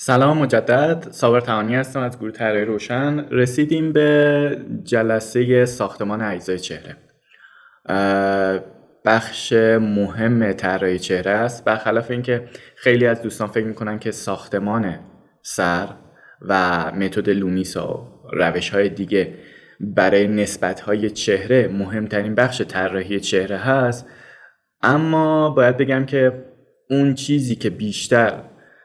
سلام مجدد، صابر تهانی هستم از گروه طراحی روشن. رسیدیم به جلسه ساختمان اجزای چهره. بخش مهم طراحی چهره است، برخلاف اینکه خیلی از دوستان فکر میکنن که ساختمان سر و متد لومیس و روش‌های دیگه برای نسبت‌های چهره مهمترین بخش طراحی چهره هست، اما باید بگم که اون چیزی که بیشتر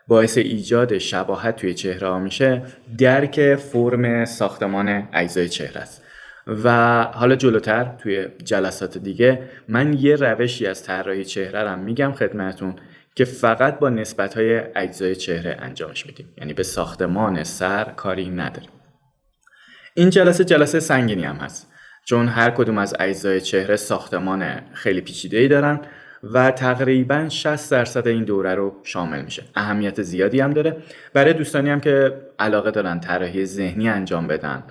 باعث ایجاد شباهت توی چهره ها میشه درک فرم ساختمان اجزای چهره است. و حالا جلوتر توی جلسات دیگه من یه روشی از طراحی چهره رو میگم خدمتون که فقط با نسبت‌های اجزای چهره انجامش میدیم، یعنی به ساختمان سر کاری نداریم. این جلسه سنگینی هم هست، چون هر کدوم از اجزای چهره ساختمان خیلی پیچیده‌ای دارن و تقریباً 60% این دوره رو شامل میشه. اهمیت زیادی هم داره برای دوستانی هم که علاقه دارن طراحی ذهنی انجام بدن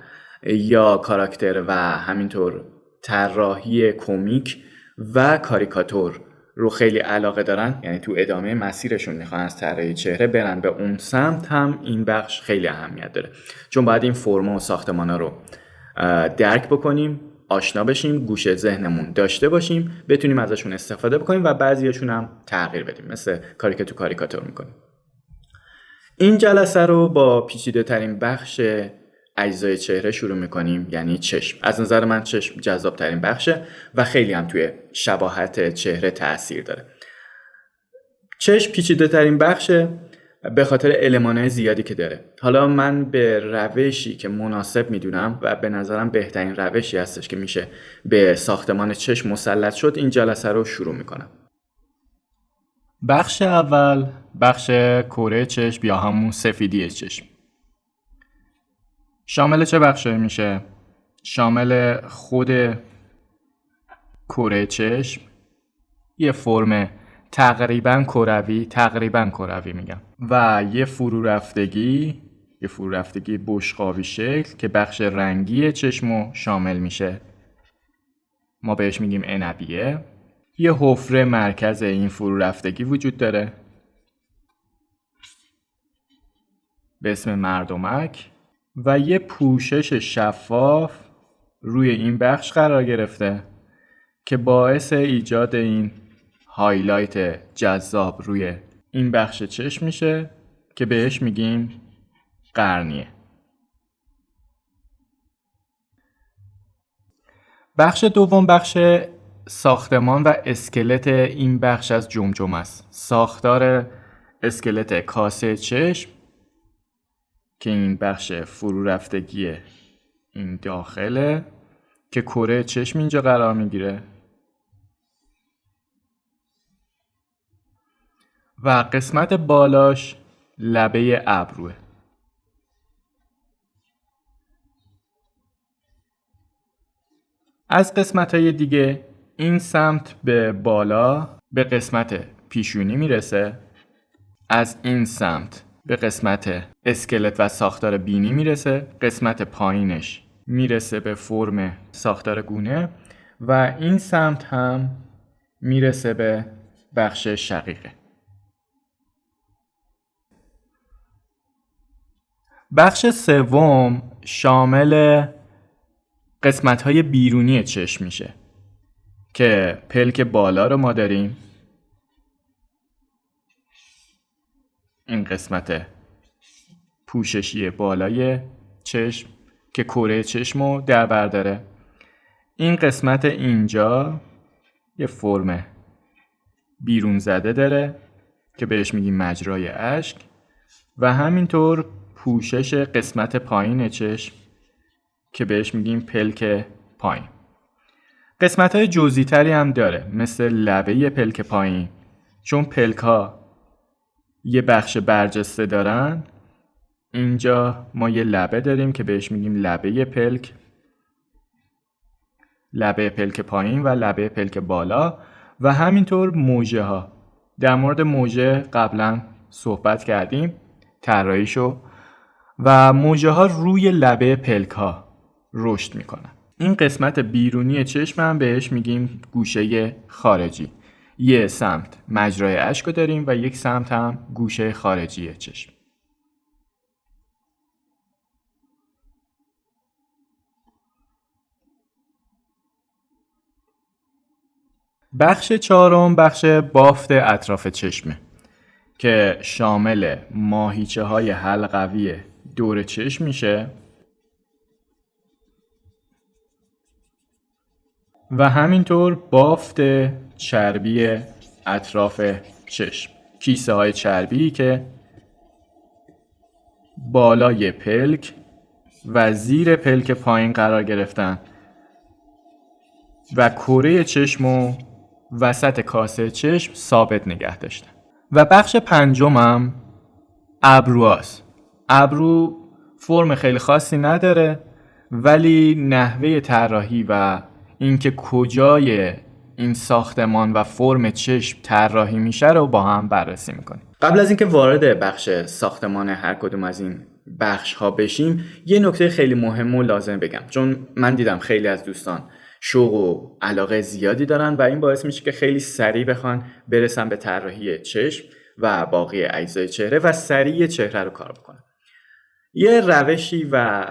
یا کاراکتر و همینطور طراحی کمیک و کاریکاتور رو خیلی علاقه دارن، یعنی تو ادامه مسیرشون میخوان از طراحی چهره برن به اون سمت، هم این بخش خیلی اهمیت داره، چون باید این فرما و ساختمانا رو درک بکنیم، آشنا بشیم، گوشه ذهنمون داشته باشیم، بتونیم ازشون استفاده بکنیم و بعضیاشون هم تغییر بدیم، مثل کاری که تو کاریکاتور میکنیم. این جلسه رو با پیچیده ترین بخش اجزای چهره شروع میکنیم، یعنی چشم. از نظر من چشم جذاب ترین بخشه و خیلی هم توی شباهت چهره تأثیر داره. چشم پیچیده ترین بخشه به خاطر المانهای زیادی که داره. حالا من به روشی که مناسب میدونم و به نظرم بهترین روشی هستش که میشه به ساختمان چشم مسلط شد، این جلسه رو شروع میکنم. بخش اول بخش کره چشم یا همون سفیدی چشم. شامل چه بخشی میشه؟ شامل خود کره چشم، یه فرم تقریباً کروی میگم، و یه فرو رفتگی بشقابی شکل که بخش رنگی چشمو شامل میشه، ما بهش میگیم عنبیه. یه حفره مرکز این فرو رفتگی وجود داره به اسم مردمک و یه پوشش شفاف روی این بخش قرار گرفته که باعث ایجاد این هایلایت جذاب روی این بخش چشم میشه که بهش میگیم قرنیه. بخش دوم بخش ساختمان و اسکلت این بخش از جمجمه است. ساختار اسکلت کاسه چشم که این بخش فرو رفتگی این داخله که کره چشم اینجا قرار میگیره و قسمت بالاش لبه ابروه. از قسمت‌های دیگه این سمت به بالا به قسمت پیشونی میرسه، از این سمت به قسمت اسکلت و ساختار بینی میرسه، قسمت پایینش میرسه به فرم ساختار گونه و این سمت هم میرسه به بخش شقیقه. بخش سوم شامل قسمت‌های بیرونی چشم میشه که پلک بالا رو ما داریم، این قسمت پوششی بالای چشم که کره چشم رو در بر داره. این قسمت اینجا یه فرم بیرون زده داره که بهش میگیم مجرای اشک و همینطور پوشش قسمت پایین چشم که بهش میگیم پلک پایین. قسمت‌های جزئی تری هم داره، مثل لبه پلک پایین، چون پلک ها یه بخش برجسته دارن. اینجا ما یه لبه داریم که بهش میگیم لبه پلک پایین و لبه پلک بالا و همینطور موجه ها. در مورد موجه قبلا صحبت کردیم، طراحیشو، و موجه ها روی لبه پلک ها رشد میکنن. این قسمت بیرونی چشم هم بهش میگیم گوشه خارجی. یه سمت مجرای اشک داریم و یک سمت هم گوشه خارجی چشم. بخش چهارم بخش بافت اطراف چشمه که شامل ماهیچه های حلقوی دور چشم میشه و همینطور بافت چربی اطراف چشم، کیسه های چربی که بالای پلک و زیر پلک پایین قرار گرفتن و کره چشم و وسط کاسه چشم ثابت نگه داشتن. و بخش پنجمم ابروهاست. ابرو فرم خیلی خاصی نداره، ولی نحوه طراحی و اینکه کجای این ساختمان و فرم چشم طراحی میشه رو با هم بررسی میکنیم. قبل از اینکه وارد بخش ساختمان هر کدوم از این بخش ها بشیم، یه نکته خیلی مهم و لازم بگم، چون من دیدم خیلی از دوستان شوق و علاقه زیادی دارن و این باعث میشه که خیلی سریع بخوان برسن به طراحی چشم و باقی اجزای چهره و سریع چهره رو کار بکنن. یه روشی و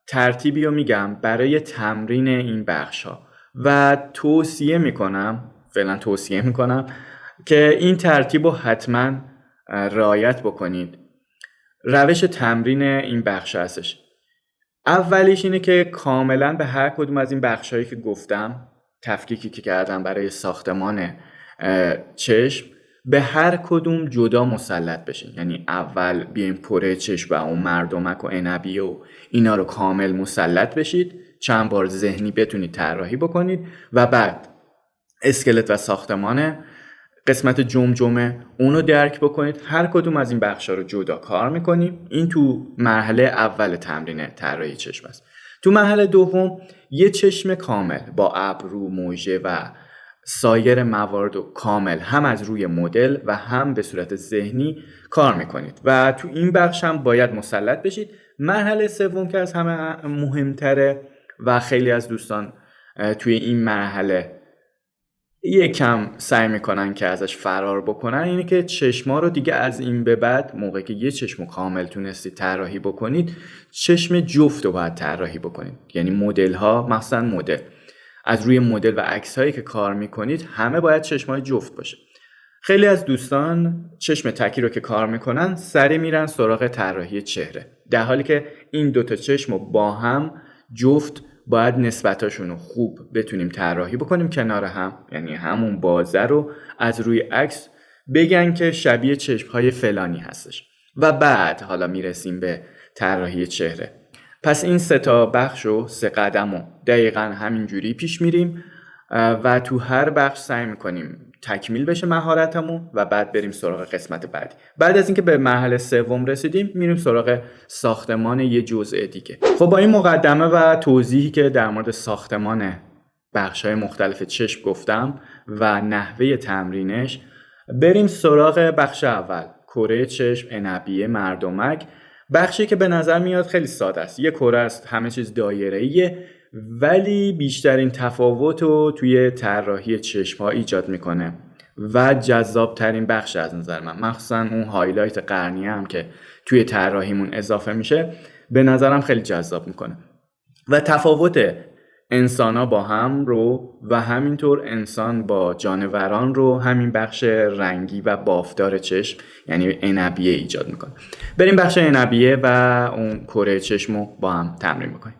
ترتیبی رو میگم برای تمرین این بخش ها و توصیه میکنم که این ترتیب رو حتما رعایت بکنید. روش تمرین این بخش هستش. اولیش اینه که کاملا به هر کدوم از این بخشایی که گفتم، تفکیکی که کردم برای ساختمان چشم، به هر کدوم جدا مسلط بشین. یعنی اول بیاین پره چشم و اون مردمک و عنبیه و اینا رو کامل مسلط بشید، چند بار ذهنی بتونید طراحی بکنید و بعد اسکلت و ساختمان قسمت جمجمه اونو درک بکنید. هر کدوم از این بخشا رو جدا کار میکنیم. این تو مرحله اول تمرین طراحی چشم است. تو مرحله دوم یه چشم کامل با ابرو، موژه و سایر موارد و کامل هم از روی مدل و هم به صورت ذهنی کار میکنید و تو این بخش هم باید مسلط بشید. مرحله سوم که از همه مهمتره و خیلی از دوستان توی این مرحله یکم سعی میکنن که ازش فرار بکنن، اینه که چشما رو دیگه از این به بعد، موقعی که یه چشم کامل تونستید طراحی بکنید، چشم جفت رو باید طراحی بکنید. یعنی مدل ها، مثلا مدل، از روی مدل و عکس هایی که کار میکنید همه باید چشمای جفت باشه. خیلی از دوستان چشم تکی رو که کار میکنن سریع میرن سراغ طراحی چهره، در حالی که این دوتا چشم رو با هم جفت باید نسبتاشون رو خوب بتونیم طراحی بکنیم کنار هم. یعنی همون بازه رو از روی عکس بگن که شبیه چشم‌های فلانی هستش و بعد حالا میرسیم به طراحی چهره. پس این 3 تا بخش و 3 قدم رو دقیقاً همینجوری پیش میریم و تو هر بخش سعی میکنیم تکمیل بشه مهارتمون و بعد بریم سراغ قسمت بعدی. بعد از اینکه به مرحله سوم رسیدیم میریم سراغ ساختمان یه جزء دیگه. خب با این مقدمه و توضیحی که در مورد ساختمان بخش‌های مختلف چشم گفتم و نحوه تمرینش، بریم سراغ بخش اول، کره چشم، عنبیه، مردمک. بخشی که به نظر میاد خیلی ساده است. یه کره است، همه چیز دایره‌ایه، ولی بیشترین تفاوت رو توی طراحی چشم‌ها ایجاد میکنه و جذاب ترین بخش از نظر من، مخصوصا اون هایلایت قرنیه هم که توی طراحیمون اضافه میشه، به نظرم خیلی جذاب میکنه و تفاوت انسان‌ها با هم رو و همینطور انسان با جانوران رو همین بخش رنگی و بافتار چشم یعنی عنبیه ایجاد میکنه. بریم بخش عنبیه و اون کره چشم رو با هم تمرین میکنیم.